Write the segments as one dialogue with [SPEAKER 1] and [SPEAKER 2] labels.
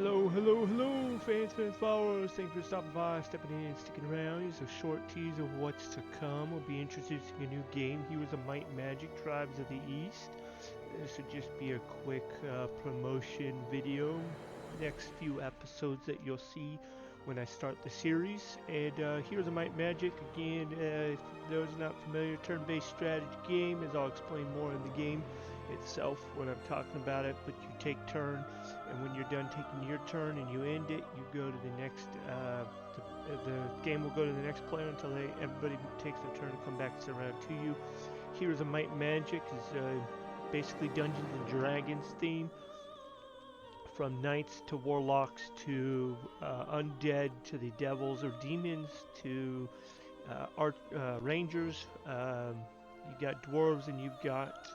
[SPEAKER 1] Hello, hello, hello, fans, followers. Thanks for stopping by, stepping in, and sticking around. Here's a short tease of what's to come. We'll be introducing a new game. Heroes of Might and Magic, Tribes of the East. This would just be a quick promotion video. Next few episodes that you'll see when I start the series. And Heroes of Might and Magic, again, for those not familiar, turn-based strategy game, as I'll explain more in the game itself when I'm talking about it, but you take turn, and when you're done taking your turn and you end it, you go to the next, the game will go to the next player until everybody takes their turn and come back around to you. Heroes of Might and Magic is basically Dungeons and Dragons theme, from knights to warlocks to undead to the devils or demons to rangers. You got dwarves and you've got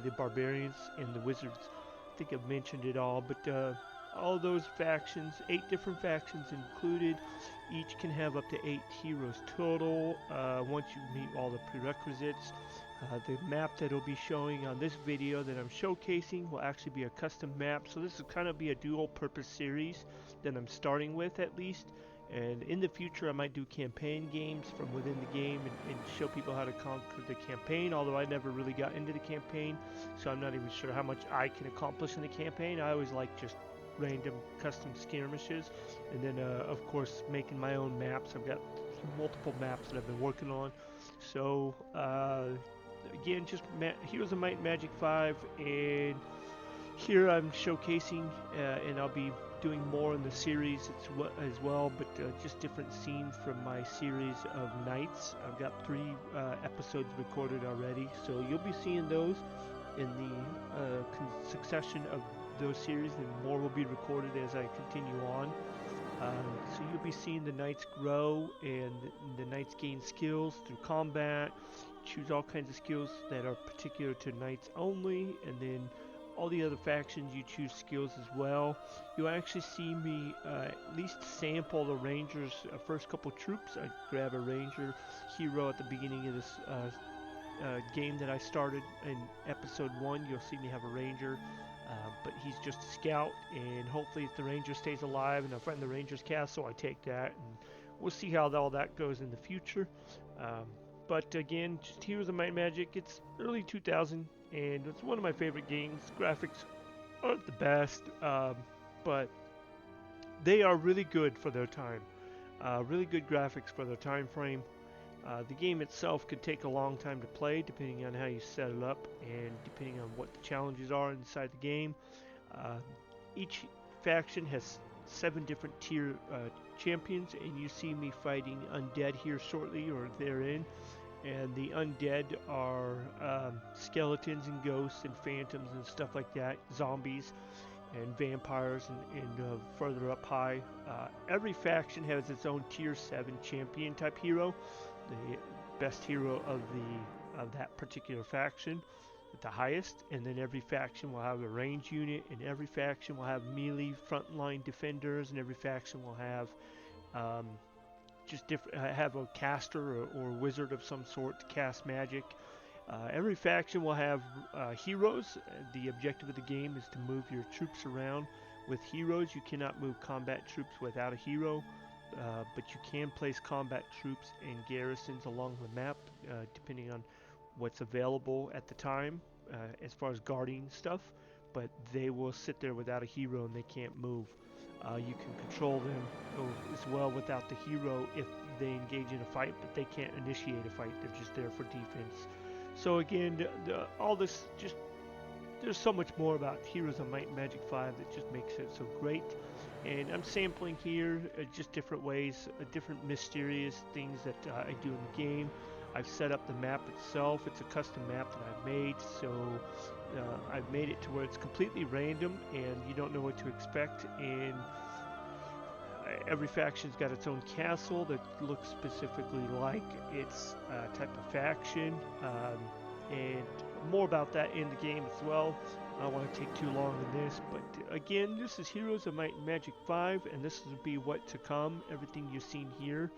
[SPEAKER 1] the barbarians and the wizards. I think I've mentioned it all, but all those factions, 8 different factions included. Each can have up to 8 heroes total once you meet all the prerequisites. The map that will be showing on this video that I'm showcasing will actually be a custom map, so this will kind of be a dual purpose series that I'm starting with at least. And in the future I might do campaign games from within the game and show people how to conquer the campaign, although I never really got into the campaign, so I'm not even sure how much I can accomplish in the campaign. I always like just random custom skirmishes, and then of course making my own maps. I've got multiple maps that I've been working on. So again, just Heroes of Might and Magic 5, and here I'm showcasing, and I'll be doing more in the series as well, but just different scenes from my series of Knights. I've got 3 episodes recorded already, so you'll be seeing those in the succession of those series, and more will be recorded as I continue on. So you'll be seeing the Knights grow, and the Knights gain skills through combat, choose all kinds of skills that are particular to Knights only, and then all the other factions you choose skills as well. You'll actually see me at least sample the Rangers' first couple troops. I grab a Ranger hero at the beginning of this game that I started in episode 1. You'll see me have a Ranger, but he's just a scout, and hopefully if the Ranger stays alive and I find the Ranger's castle, I take that, and we'll see how all that goes in the future. But again, just Heroes of Might and Magic, it's early 2000, and it's one of my favorite games. Graphics aren't the best, but they are really good for their time. Really good graphics for their time frame. The game itself could take a long time to play depending on how you set it up and depending on what the challenges are inside the game. Each faction has 7 different tier champions, and you see me fighting undead here shortly, or therein. And the undead are skeletons and ghosts and phantoms and stuff like that, zombies and vampires, and further up high. Every faction has its own tier 7 champion type hero, the best hero of that particular faction at the highest, and then every faction will have a range unit, and every faction will have melee frontline defenders, and every faction will have have a caster or wizard of some sort to cast magic. Every faction will have heroes. The objective of the game is to move your troops around with heroes. You cannot move combat troops without a hero, but you can place combat troops in garrisons along the map, depending on what's available at the time as far as guarding stuff, but they will sit there without a hero and they can't move. You can control them as well without the hero if they engage in a fight, but they can't initiate a fight. They're just there for defense. So again, all this, just there's so much more about Heroes of Might and Magic 5 that just makes it so great. And I'm sampling here just different ways, different mysterious things that I do in the game. I've set up the map itself. It's a custom map that I've made, so I've made it to where it's completely random and you don't know what to expect. And every faction's got its own castle that looks specifically like its type of faction, and more about that in the game as well. I don't want to take too long on this, but again, this is Heroes of Might and Magic 5, and this will be what to come. Everything you've seen here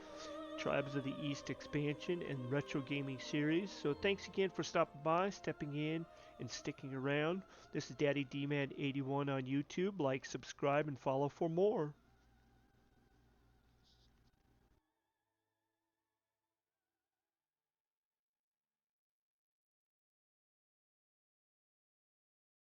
[SPEAKER 1] Tribes of the East expansion and retro gaming series. So thanks again for stopping by, stepping in, and sticking around. This is DaddyDman81 on YouTube. Like, subscribe, and follow for more.